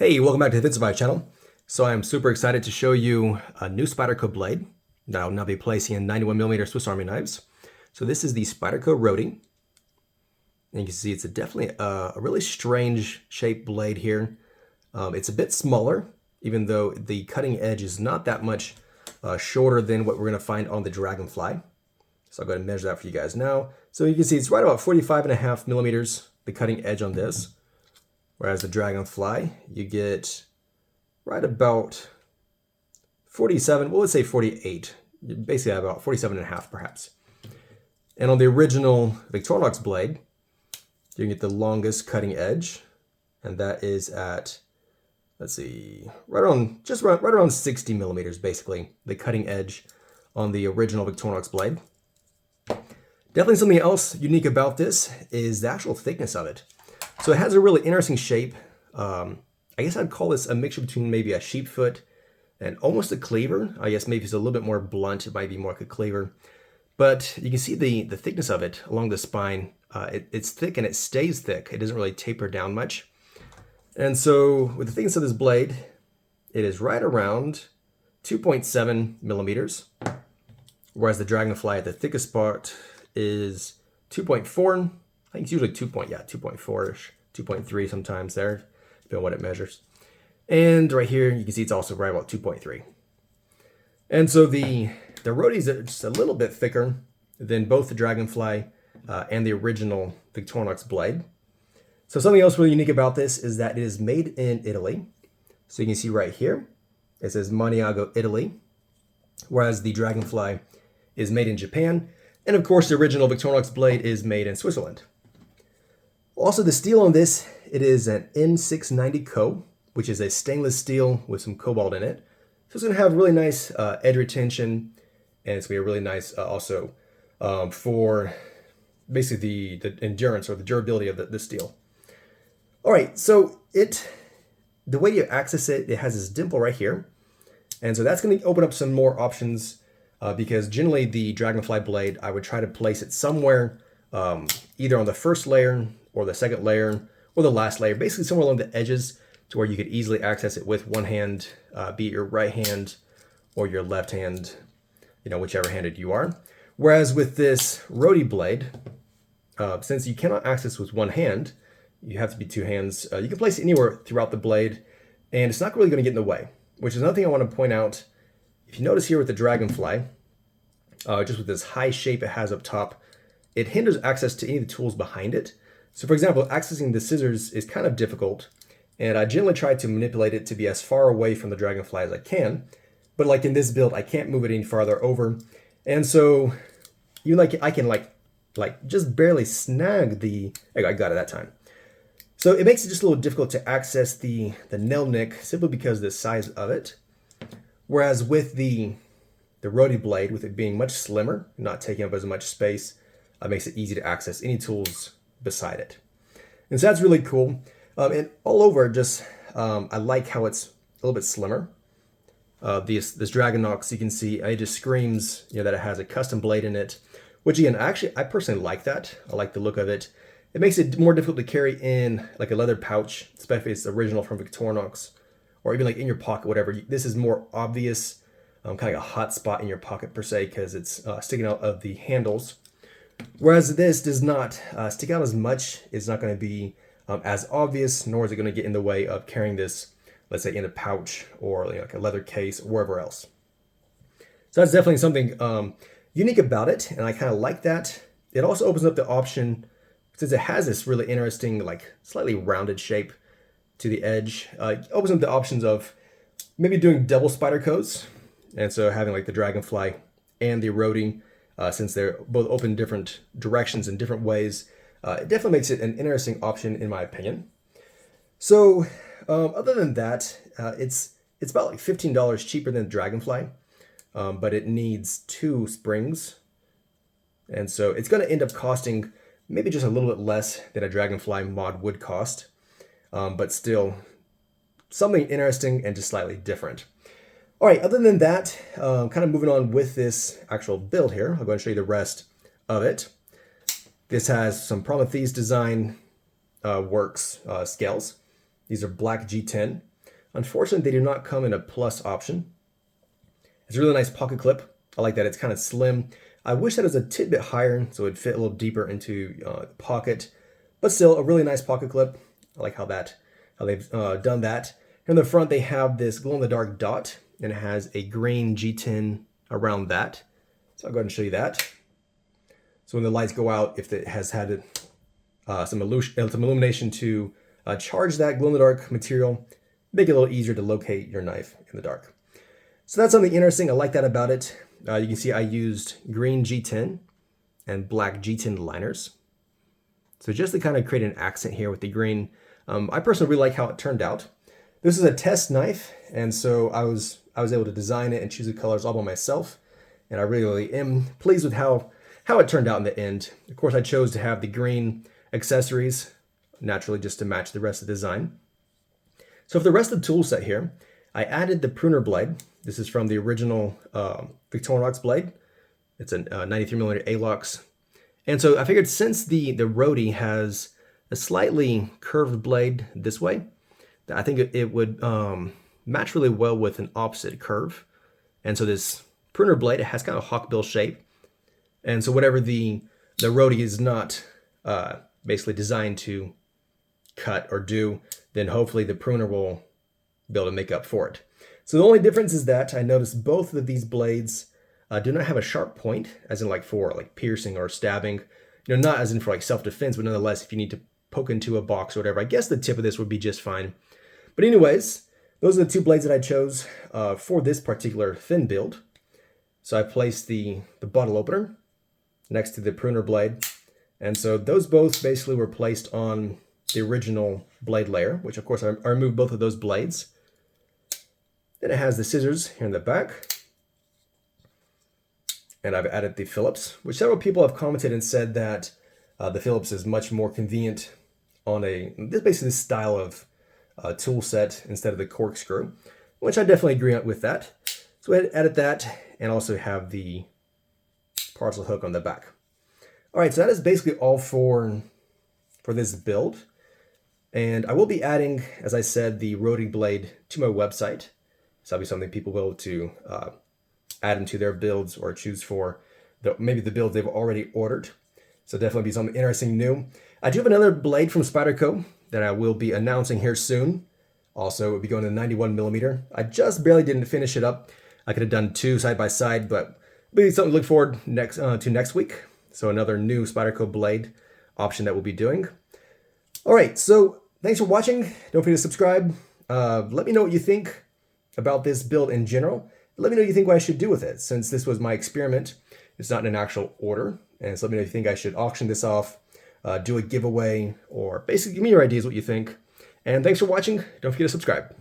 Hey, welcome back to the Survive channel. So I'm super excited to show you a new Spyderco blade that I'll now be placing in 91mm Swiss Army knives. So this is the Spyderco Roadie. And you can see it's definitely a really strange shaped blade here. It's a bit smaller, even though the cutting edge is not that much shorter than what we're going to find on the Dragonfly. So I'll go ahead and measure that for you guys now. So you can see it's right about 45.5mm, the cutting edge on this. Whereas the Dragonfly, you get right about 47, well, let's say 48. You basically have about 47.5 perhaps. And on the original Victorinox blade, you can get the longest cutting edge, and that is at, let's see, right around 60mm basically, the cutting edge on the original Victorinox blade. Definitely something else unique about this is the actual thickness of it. So it has a really interesting shape. I guess I'd call this a mixture between maybe a sheepfoot and almost a cleaver. I guess maybe it's a little bit more blunt. It might be more like a cleaver. But you can see the thickness of it along the spine. It's thick and it stays thick. It doesn't really taper down much. And so with the thickness of this blade, it is right around 2.7mm. Whereas the Dragonfly, the thickest part is 2.4. I think it's usually 2.4-ish, 2.3 sometimes there, depending on what it measures. And right here, you can see it's also right about 2.3. And so the Roadies are just a little bit thicker than both the Dragonfly and the original Victorinox blade. So something else really unique about this is that it is made in Italy. So you can see right here, it says Maniago, Italy, whereas the Dragonfly is made in Japan. And of course, the original Victorinox blade is made in Switzerland. Also, the steel on this, it is an N690 Co, which is a stainless steel with some cobalt in it. So it's going to have really nice edge retention, and it's going to be really nice also for basically the endurance or the durability of the steel. All right, so the way you access it, it has this dimple right here. And so that's going to open up some more options because generally the Dragonfly blade, I would try to place it somewhere either on the first layer or the second layer, or the last layer, basically somewhere along the edges to where you could easily access it with one hand, be it your right hand or your left hand, whichever handed you are. Whereas with this Roadie blade, since you cannot access with one hand, you have to be two hands, you can place it anywhere throughout the blade, and it's not really going to get in the way, which is another thing I want to point out. If you notice here with the Dragonfly, just with this high shape it has up top, it hinders access to any of the tools behind it. So for example, accessing the scissors is kind of difficult, and I generally try to manipulate it to be as far away from the Dragonfly as I can. But like in this build, I can't move it any farther over. And so even I can just barely snag I got it that time. So it makes it just a little difficult to access the nail nick simply because of the size of it. Whereas with the Roadie blade, with it being much slimmer, not taking up as much space, it makes it easy to access any tools beside it. And so that's really cool. And all over, just I like how it's a little bit slimmer. This Dragonox, you can see, it just screams that it has a custom blade in it, which again, I personally like that. I like the look of it. It makes it more difficult to carry in like a leather pouch, especially if it's original from Victorinox, or even like in your pocket, whatever. This is more obvious, kind of like a hot spot in your pocket per se, because it's sticking out of the handles. Whereas this does not stick out as much. It's not going to be as obvious, nor is it going to get in the way of carrying this, let's say, in a pouch or like a leather case or wherever else. So that's definitely something unique about it, and I kind of like that. It also opens up the option, since it has this really interesting, like slightly rounded shape to the edge, it opens up the options of maybe doing double Spydercos, and so having like the Dragonfly and the Roadie, since they're both open different directions in different ways, it definitely makes it an interesting option in my opinion. So other than that, it's about like $15 cheaper than Dragonfly, but it needs 2 springs. And so it's going to end up costing maybe just a little bit less than a Dragonfly mod would cost, but still something interesting and just slightly different. All right, other than that, kind of moving on with this actual build here, I'll go and show you the rest of it. This has some Prometheus design works scales. These are black G10. Unfortunately, they do not come in a plus option. It's a really nice pocket clip. I like that it's kind of slim. I wish that it was a tidbit higher so it'd fit a little deeper into the pocket, but still a really nice pocket clip. I like how they've done that. In the front, they have this glow-in-the-dark dot, and it has a green G10 around that. So I'll go ahead and show you that. So when the lights go out, if it has had some illumination to charge that glow-in-the-dark material, make it a little easier to locate your knife in the dark. So that's something interesting. I like that about it. You can see I used green G10 and black G10 liners. So just to kind of create an accent here with the green, I personally really like how it turned out. This is a test knife, and so I was able to design it and choose the colors all by myself, and I really am pleased with how it turned out in the end. Of course, I chose to have the green accessories, naturally just to match the rest of the design. So for the rest of the tool set here, I added the pruner blade. This is from the original Victorinox blade. It's a 93mm A-Lox. And so I figured since the Roadie has a slightly curved blade this way, I think it would match really well with an opposite curve. And so this pruner blade, it has kind of a hawkbill shape. And so whatever the Roadie is not basically designed to cut or do, then hopefully the pruner will be able to make up for it. So the only difference is that I noticed both of these blades do not have a sharp point, as in like for like piercing or stabbing. You know, not as in for like self-defense, but nonetheless, if you need to poke into a box or whatever, I guess the tip of this would be just fine. But anyways, those are the two blades that I chose for this particular thin build. So I placed the bottle opener next to the pruner blade. And so those both basically were placed on the original blade layer, which of course I removed both of those blades. Then it has the scissors here in the back. And I've added the Phillips, which several people have commented and said that the Phillips is much more convenient on basically this style of tool set instead of the corkscrew, which I definitely agree with that. So I added that and also have the parcel hook on the back. All right, so that is basically all for this build. And I will be adding, as I said, the Roadie blade to my website. So that'll be something people will be able to add into their builds or choose for maybe the builds they've already ordered. So definitely be something interesting new. I do have another blade from Spyderco that I will be announcing here soon. Also, it will be going to 91mm. I just barely didn't finish it up. I could have done two side by side, but it'll be something to look forward to next week. So another new Spyderco blade option that we'll be doing. All right, so thanks for watching. Don't forget to subscribe. Let me know what you think about this build in general. Let me know what you think what I should do with it, since this was my experiment. It's not in an actual order. And so let me know if you think I should auction this off, do a giveaway, or basically give me your ideas what you think. And thanks for watching. Don't forget to subscribe.